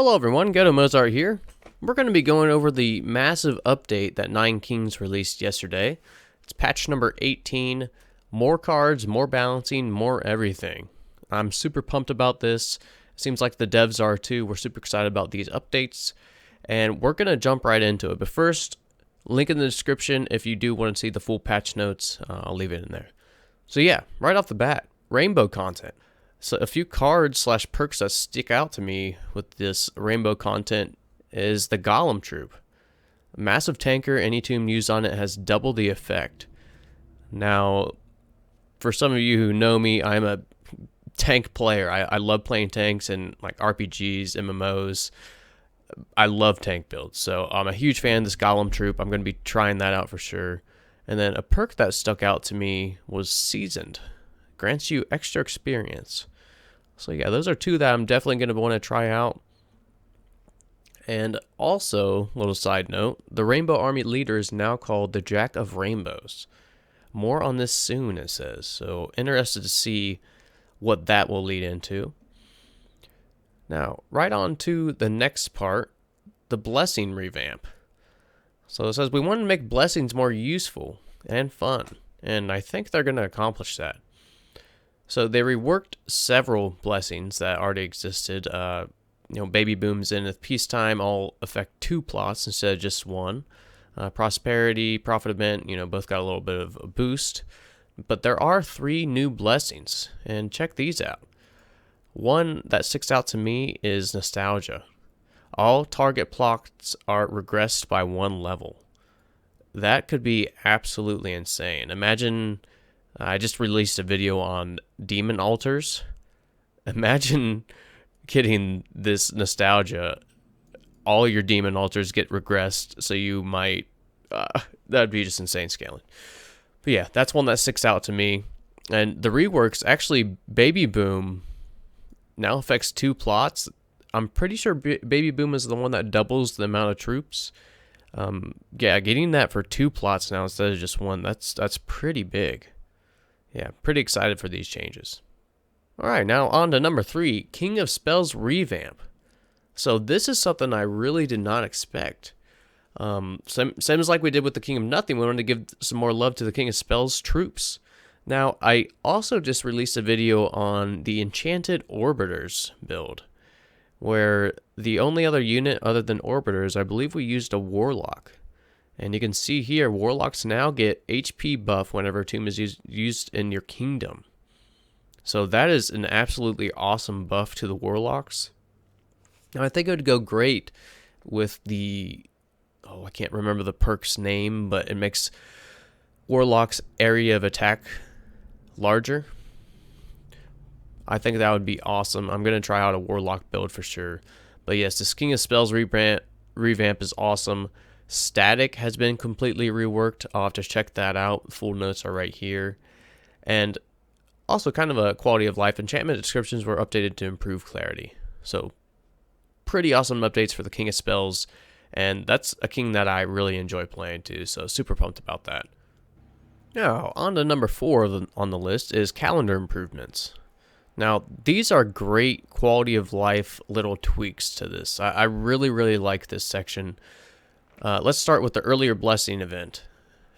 Hello everyone, Ghetto Mozart here. We're going to be going over the massive update that Nine Kings released yesterday. It's patch number 18, more cards, more balancing, more everything. I'm super pumped about this. Seems like the devs are too. We're super excited about these updates, and we're going to jump right into it. But first, link in the description if you do want to see the full patch notes. I'll leave it in there. So yeah, right off the bat, rainbow content. So a few cards slash perks that stick out to me with this rainbow content is the Golem Troop. A massive tanker, any tomb used on it has double the effect. Now, for some of you who know me, I'm a tank player. I love playing tanks and like RPGs, MMOs. I love tank builds. So I'm a huge fan of this Golem Troop. I'm going to be trying that out for sure. And then a perk that stuck out to me was Seasoned. Grants you extra experience. So yeah, those are two that I'm definitely going to want to try out. And also, little side note, the Rainbow Army leader is now called the Jack of Rainbows. More on this soon, it says. So interested to see what that will lead into. Now, right on to the next part, the blessing revamp. So it says we want to make blessings more useful and fun, and I think they're going to accomplish that. So they reworked several blessings that already existed. Baby booms in with peacetime all affect 2 plots instead of just 1. Prosperity, profit event, both got a little bit of a boost. But there are 3 new blessings, and check these out. One that sticks out to me is nostalgia. All target plots are regressed by 1 level. That could be absolutely insane. Imagine, I just released a video on demon altars. Imagine getting this nostalgia. All your demon altars get regressed, so you might, that'd be just insane scaling. But yeah, that's one that sticks out to me. And the reworks, actually, Baby Boom now affects 2 plots. I'm pretty sure Baby Boom is the one that doubles the amount of troops. Yeah, getting that for 2 plots now instead of just 1, that's pretty big. Yeah, pretty excited for these changes. Alright, now on to number 3, King of Spells revamp. So this is something I really did not expect. Same as like we did with the King of Nothing, we wanted to give some more love to the King of Spells troops. Now, I also just released a video on the Enchanted Orbiters build, where the only other unit other than Orbiters, I believe we used a Warlock. And you can see here, Warlocks now get HP buff whenever a tomb is used in your kingdom. So that is an absolutely awesome buff to the Warlocks. Now I think it would go great with the, I can't remember the perk's name, but it makes Warlock's area of attack larger. I think that would be awesome. I'm going to try out a Warlock build for sure. But yes, this King of Spells revamp is awesome. Static has been completely reworked. I'll have to check that out. Full notes are right here. And also kind of a quality of life. Enchantment descriptions were updated to improve clarity. So pretty awesome updates for the King of Spells. And that's a king that I really enjoy playing too. So super pumped about that. Now on to number 4 on the list is calendar improvements. Now, these are great quality of life little tweaks to this. I really, really like this section. Let's start with the earlier blessing event.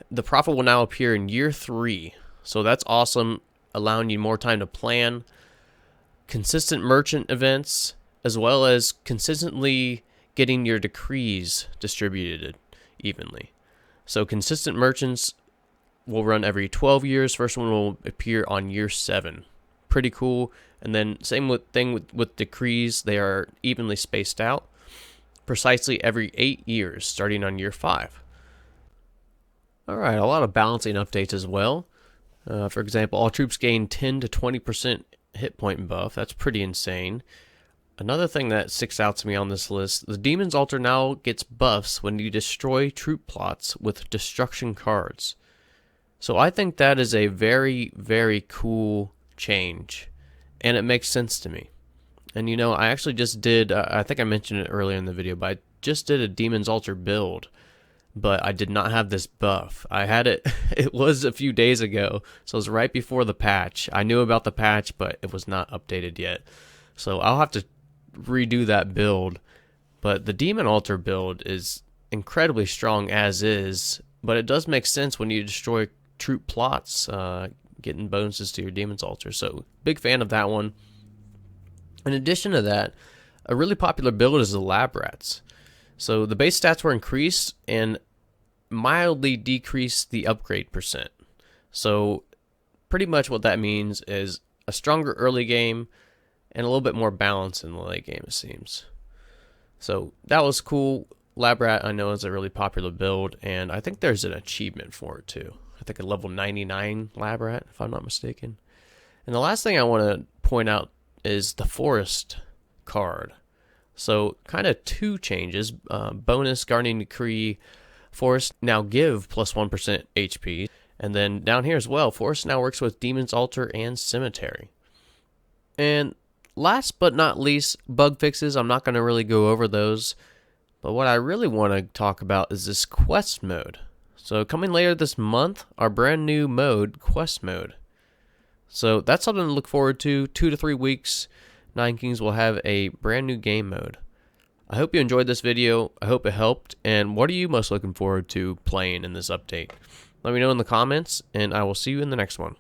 The Prophet will now appear in year 3. So that's awesome, allowing you more time to plan. Consistent merchant events, as well as consistently getting your decrees distributed evenly. So consistent merchants will run every 12 years. First one will appear on year 7. Pretty cool. And then same with decrees, they are evenly spaced out precisely every 8 years starting on year 5. All right, a lot of balancing updates as well. For example, all troops gain 10 to 20% hit point buff. That's pretty insane. Another thing that sticks out to me on this list, the Demon's Altar now gets buffs when you destroy troop plots with destruction cards. So I think that is a very, very cool change, and it makes sense to me. And I actually just did, I think I mentioned it earlier in the video, but I just did a Demon's Altar build, but I did not have this buff. I had it, it was a few days ago, so it was right before the patch. I knew about the patch, but it was not updated yet. So I'll have to redo that build. But the Demon Altar build is incredibly strong as is, but it does make sense when you destroy troop plots, getting bonuses to your Demon's Altar. So, big fan of that one. In addition to that, a really popular build is the Lab Rats. So, the base stats were increased and mildly decreased the upgrade percent. So, pretty much what that means is a stronger early game and a little bit more balance in the late game, it seems. So that was cool. Lab Rat, I know, is a really popular build, and I think there's an achievement for it too. I think a level 99 Lab Rat, if I'm not mistaken. And the last thing I want to point out is the Forest card. So kind of two changes. Bonus Guardian Decree. Forest now give plus 1% HP. And then down here as well, Forest now works with Demon's Altar and Cemetery. And last but not least, bug fixes. I'm not going to really go over those. But what I really want to talk about is this quest mode. So coming later this month, our brand new mode, quest mode. So that's something to look forward to. 2 to 3 weeks, Nine Kings will have a brand new game mode. I hope you enjoyed this video. I hope it helped. And what are you most looking forward to playing in this update? Let me know in the comments, and I will see you in the next one.